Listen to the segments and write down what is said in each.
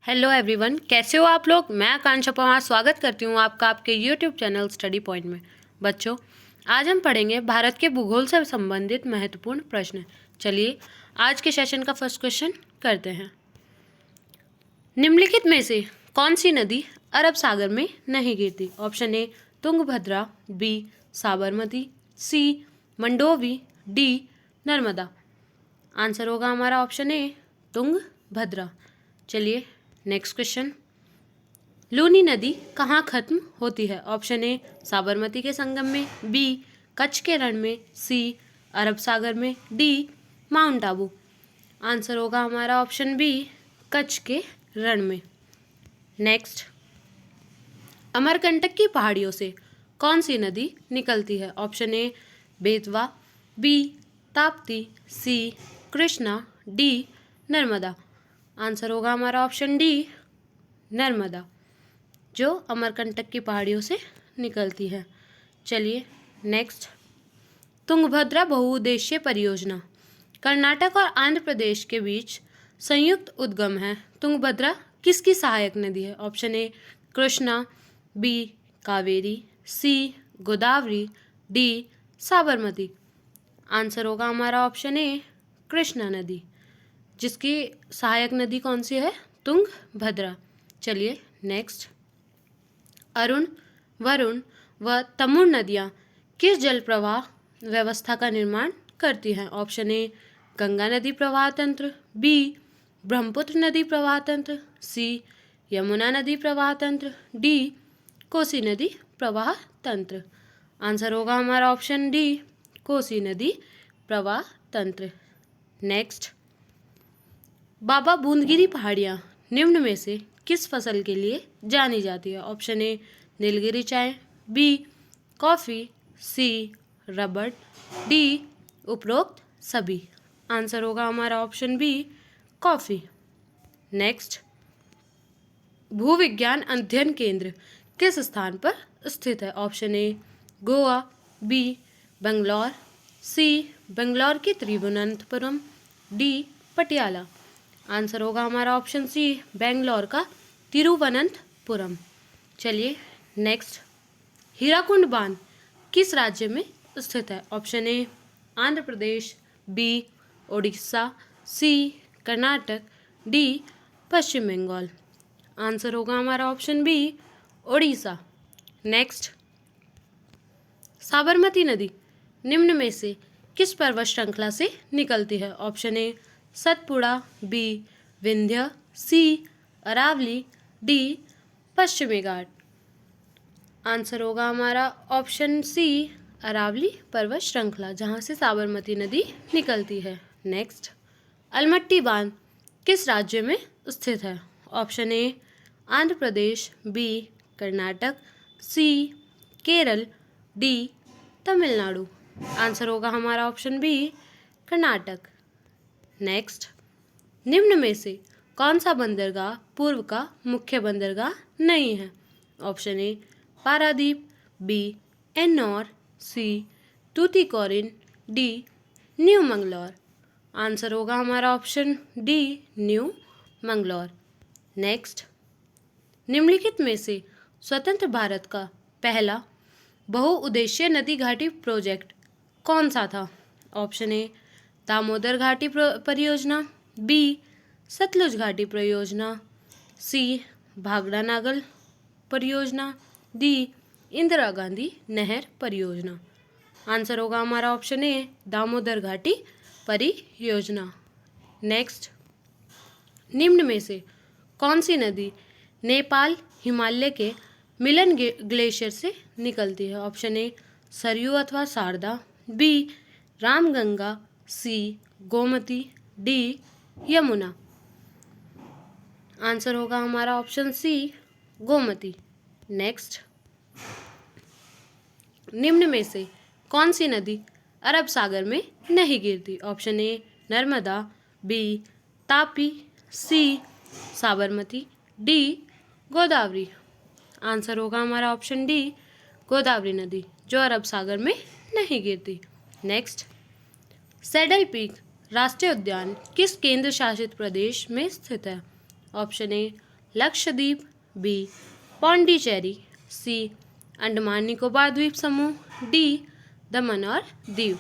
Hello everyone, कैसे हो आप लोग। मैं आकांक्षा पवार स्वागत करती हूँ आपका आपके यूट्यूब चैनल स्टडी पॉइंट में। बच्चों, आज हम पढ़ेंगे भारत के भूगोल से संबंधित महत्वपूर्ण प्रश्न। चलिए आज के सेशन का फर्स्ट क्वेश्चन करते हैं। निम्नलिखित में से कौन सी नदी अरब सागर में नहीं गिरती? Option A Tungabhadra, B Sabarmati, C Mandovi, D Narmada. Answer होगा हमारा ऑप्शन ए तुंगभद्रा। चलिए नेक्स्ट क्वेश्चन। लूनी नदी कहाँ खत्म होती है? ऑप्शन ए साबरमती के संगम में, बी कच्छ के रण में, सी अरब सागर में, डी माउंट आबू। आंसर होगा हमारा ऑप्शन बी कच्छ के रण में। नेक्स्ट, अमरकंटक की पहाड़ियों से कौन सी नदी निकलती है? Option A Betwa, B Tapti, C Krishna, D Narmada. Answer होगा हमारा ऑप्शन डी नर्मदा, जो अमरकंटक की पहाड़ियों से निकलती है। चलिए नेक्स्ट, तुंगभद्रा बहुउद्देशीय परियोजना कर्नाटक और आंध्र प्रदेश के बीच संयुक्त उद्गम है। तुंगभद्रा किसकी सहायक नदी है? Option A Krishna, B Kaveri, C Godavari, D Sabarmati. Answer होगा हमारा ऑप्शन ए कृष्णा नदी, जिसकी सहायक नदी कौन सी है? तुंगभद्रा। चलिए नेक्स्ट, अरुण, वरुण व तमोर नदियाँ किस जल प्रवाह व्यवस्था का निर्माण करती हैं? ऑप्शन ए गंगा नदी प्रवाह तंत्र, बी ब्रह्मपुत्र नदी प्रवाह तंत्र, सी यमुना नदी प्रवाह तंत्र, डी कोसी नदी प्रवाह तंत्र। आंसर होगा हमारा ऑप्शन डी कोसी नदी प्रवाह तंत्र। नेक्स्ट, बाबा बूंदगिरी पहाड़ियाँ निम्न में से किस फसल के लिए जानी जाती है? ऑप्शन ए नीलगिरी चाय, बी कॉफ़ी, सी रबड़, डी उपरोक्त सभी। आंसर होगा हमारा ऑप्शन बी कॉफ़ी। नेक्स्ट, भूविज्ञान अध्ययन केंद्र किस स्थान पर स्थित है? Option A Goa, B Bangalore, C Bangalore के त्रिवनंतपुरम, डी पटियाला। आंसर होगा हमारा ऑप्शन सी बेंगलोर का तिरुवनंतपुरम। चलिए नेक्स्ट, हीराकुंड बांध किस राज्य में स्थित है? Option A Andhra Pradesh, B Odisha, C Karnataka, D Paschim Bangal. Answer होगा हमारा option B Odisha. Next, Sabarmati नदी निम्न में से किस पर्वत श्रृंखला से निकलती है? Option A Satpura, B Vindhya, C Aravalli, D Paschimi Ghat. Answer होगा हमारा ऑप्शन सी अरावली पर्वत श्रृंखला, जहाँ से साबरमती नदी निकलती है। नेक्स्ट, अलमट्टी बांध किस राज्य में स्थित है? Option A Andhra Pradesh, B Karnataka, C Kerala, D Tamil Nadu. Answer होगा हमारा ऑप्शन बी कर्नाटक। नेक्स्ट, निम्न में से कौन सा बंदरगाह पूर्व का मुख्य बंदरगाह नहीं है? Option A Paradip, B Ennore, C Tuticorin, D new Mangalore. Answer होगा हमारा option D new Mangalore. Next, निम्नलिखित में से स्वतंत्र भारत का पहला बहुउद्देशीय नदी घाटी प्रोजेक्ट कौन सा था? ऑप्शन ए दामोदर घाटी परियोजना, बी सतलुज घाटी परियोजना, सी भाखड़ा नागल परियोजना, डी इंदिरा गांधी नहर परियोजना। आंसर होगा हमारा ऑप्शन ए दामोदर घाटी परियोजना। नेक्स्ट, निम्न में से कौन सी नदी नेपाल हिमालय के मिलन ग्लेशियर से निकलती है? ऑप्शन ए सरयू अथवा शारदा, बी रामगंगा, सी गोमती, डी यमुना। आंसर होगा हमारा ऑप्शन सी गोमती। नेक्स्ट, निम्न में से कौन सी नदी अरब सागर में नहीं गिरती? Option A Narmada, B Tapi, C Sabarmati, D Godavari. Answer होगा हमारा ऑप्शन डी गोदावरी नदी, जो अरब सागर में नहीं गिरती। नेक्स्ट, सैडल पीक राष्ट्रीय उद्यान किस केंद्र शासित प्रदेश में स्थित है? Option A Lakshadweep, B Pondicherry, C Andaman Nicobar द्वीप समूह, डी दमन और दीव।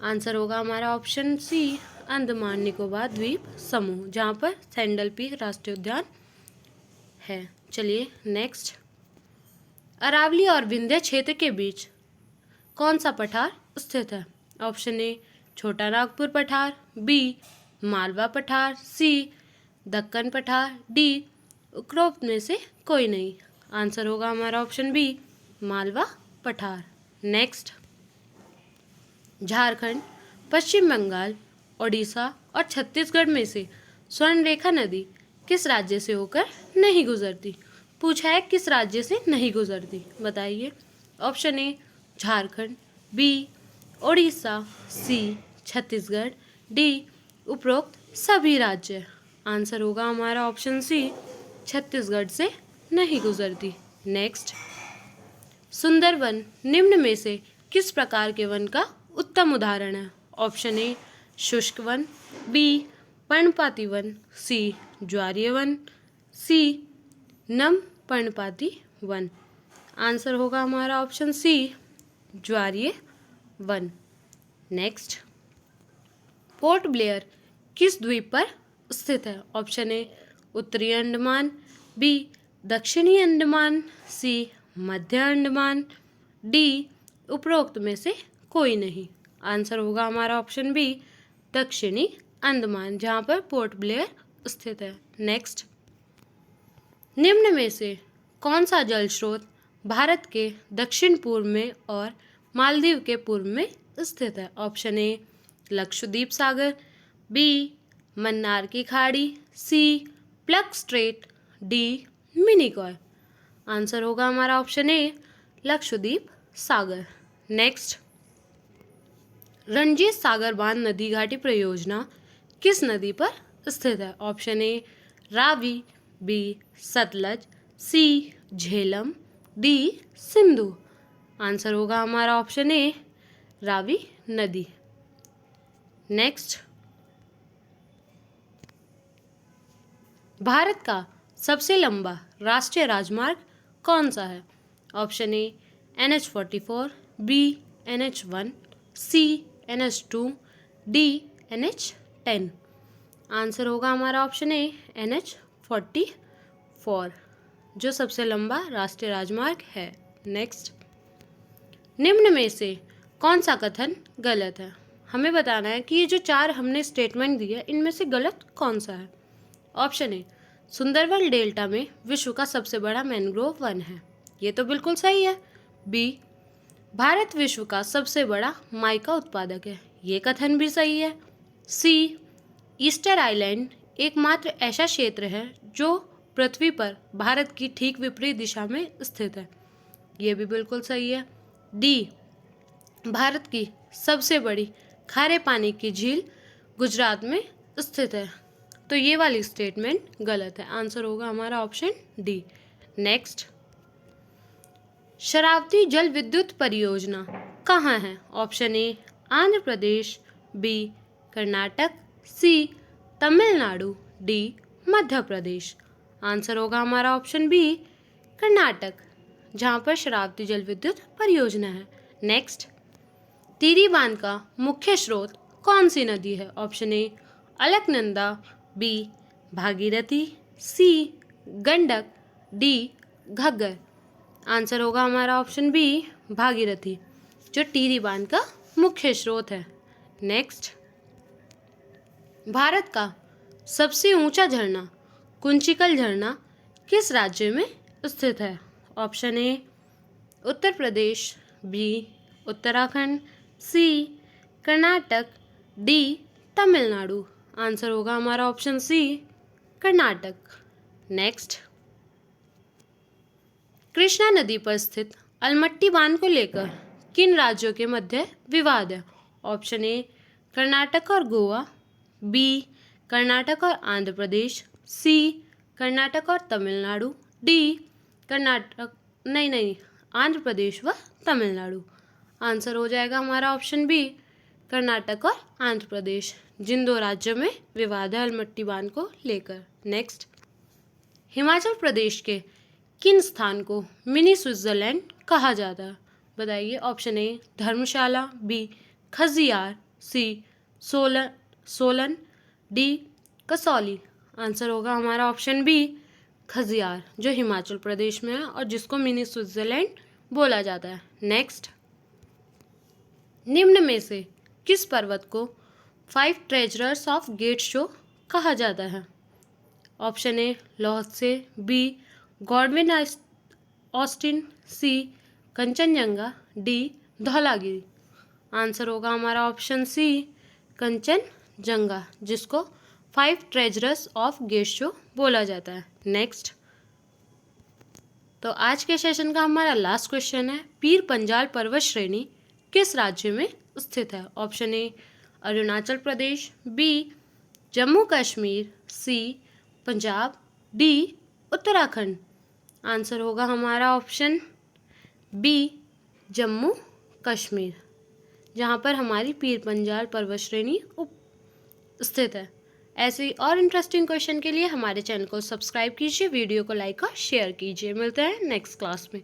आंसर होगा हमारा ऑप्शन सी अंडमान निकोबार द्वीप समूह, जहाँ पर सैंडल पीक राष्ट्रीय उद्यान है। चलिए नेक्स्ट, अरावली और विंध्य क्षेत्र के बीच कौन सा पठार स्थित है? ऑप्शन ए छोटा नागपुर पठार, बी मालवा पठार, सी दक्कन पठार, डी उपरोक्त में से कोई नहीं। आंसर होगा हमारा ऑप्शन बी मालवा पठार। नेक्स्ट, झारखंड, पश्चिम बंगाल, ओडिशा और छत्तीसगढ़ में से स्वर्णरेखा नदी किस राज्य से होकर नहीं गुजरती? पूछा है किस राज्य से नहीं गुजरती, बताइए। Option A Jharkhand, B Odisha, C Chhattisgarh, D उपरोक्त सभी राज्य। आंसर होगा हमारा ऑप्शन सी छत्तीसगढ़ से नहीं गुजरती। नेक्स्ट, सुंदरवन निम्न में से किस प्रकार के वन का उत्तम उदाहरण है? ऑप्शन ए शुष्क वन, बी पर्णपाती वन, सी ज्वारीय वन, सी नम पर्णपाती वन। आंसर होगा हमारा ऑप्शन सी ज्वारीय वन। नेक्स्ट, पोर्ट ब्लेयर किस द्वीप पर स्थित है? ऑप्शन ए उत्तरी अंडमान, बी दक्षिणी अंडमान, सी मध्य अंडमान, डी उपरोक्त में से कोई नहीं। आंसर होगा हमारा ऑप्शन बी दक्षिणी अंडमान, जहाँ पर पोर्ट ब्लेयर स्थित है। नेक्स्ट, निम्न में से कौन सा जल स्रोत भारत के दक्षिण पूर्व में और मालदीव के पूर्व में स्थित है? ऑप्शन ए लक्षद्वीप सागर, बी मन्नार की खाड़ी, C Palk strait, D Minicoy. Answer होगा हमारा ऑप्शन ए लक्षद्वीप सागर। नेक्स्ट, रणजीत सागर बांध नदी घाटी परियोजना किस नदी पर स्थित है? Option A Ravi, B Sutlej, C Jhelum, D Sindhu. Answer होगा हमारा ऑप्शन ए रावी नदी। नेक्स्ट, भारत का सबसे लंबा राष्ट्रीय राजमार्ग कौन सा है? Option A NH44, B NH1, C NH2, D NH10। Answer होगा हमारा ऑप्शन ए NH44, जो सबसे लंबा राष्ट्रीय राजमार्ग है। नेक्स्ट, निम्न में से कौन सा कथन गलत है? हमें बताना है कि ये जो चार हमने स्टेटमेंट दिए इनमें से गलत कौन सा है। ऑप्शन ए सुंदरवन डेल्टा में विश्व का सबसे बड़ा मैंग्रोव वन है, ये तो बिल्कुल सही है। बी भारत विश्व का सबसे बड़ा माइका उत्पादक है, ये कथन भी सही है। सी ईस्टर आइलैंड एकमात्र ऐसा क्षेत्र है जो पृथ्वी पर भारत की ठीक विपरीत दिशा में स्थित है, ये भी बिल्कुल सही है। डी भारत की सबसे बड़ी खारे पानी की झील गुजरात में स्थित है, तो ये वाली स्टेटमेंट गलत है। आंसर होगा हमारा ऑप्शन डी। नेक्स्ट, शरावती जल विद्युत परियोजना कहाँ है? Option A Andhra Pradesh, B Karnataka, C Tamil Nadu, D Madhya Pradesh. Answer होगा हमारा ऑप्शन बी कर्नाटक, जहाँ पर शरावती जल विद्युत परियोजना है। नेक्स्ट, टिहरी बांध का मुख्य स्रोत कौन सी नदी है? Option A Alaknanda, B Bhagirathi, C Gandak, D Ghaggar. Answer होगा हमारा ऑप्शन बी भागीरथी, जो टिहरी बांध का मुख्य स्रोत है। नेक्स्ट, भारत का सबसे ऊंचा झरना कुंचिकल झरना किस राज्य में स्थित है? Option A Uttar Pradesh, B Uttarakhand, C Karnataka, D Tamil Nadu. Answer होगा हमारा option C Karnataka. Next, Krishna नदी पर स्थित अलमट्टी बांध को लेकर किन राज्यों के मध्य विवाद है? ऑप्शन ए कर्नाटक और गोवा, बी कर्नाटक और आंध्र प्रदेश, सी कर्नाटक और तमिलनाडु, डी कर्नाटक नहीं आंध्र प्रदेश व तमिलनाडु। आंसर हो जाएगा हमारा ऑप्शन बी कर्नाटक और आंध्र प्रदेश, जिन दो राज्यों में विवाद है अलमट्टी बांध को लेकर। नेक्स्ट, हिमाचल प्रदेश के किन स्थान को मिनी स्विट्जरलैंड कहा जाता है? बताइए। Option A Dharamshala, B Khajjiar, C Solan Solan, D Kasauli. Answer होगा हमारा ऑप्शन बी खजियार, जो हिमाचल प्रदेश में है और जिसको मिनी स्विट्जरलैंड बोला जाता है। नेक्स्ट, निम्न में से किस पर्वत को 5 ट्रेजरर्स ऑफ गेट शो कहा जाता है? Option A Lhotse, B Godwin Austen, C Kanchenjunga, D Dhaulagiri. Answer होगा हमारा ऑप्शन सी कंचनजंगा, जिसको 5 ट्रेजरर्स ऑफ गेट शो बोला जाता है। नेक्स्ट, तो आज के सेशन का हमारा लास्ट क्वेश्चन है, पीर पंजाल पर्वत श्रेणी किस राज्य में स्थित है? Option A Arunachal Pradesh, B Jammu Kashmir, C Punjab, D Uttarakhand. Answer होगा हमारा ऑप्शन बी जम्मू कश्मीर, जहाँ पर हमारी पीर पंजाल पर्वत श्रेणी स्थित है। ऐसे ही और इंटरेस्टिंग क्वेश्चन के लिए हमारे चैनल को सब्सक्राइब कीजिए, वीडियो को लाइक और शेयर कीजिए। मिलते हैं नेक्स्ट क्लास में।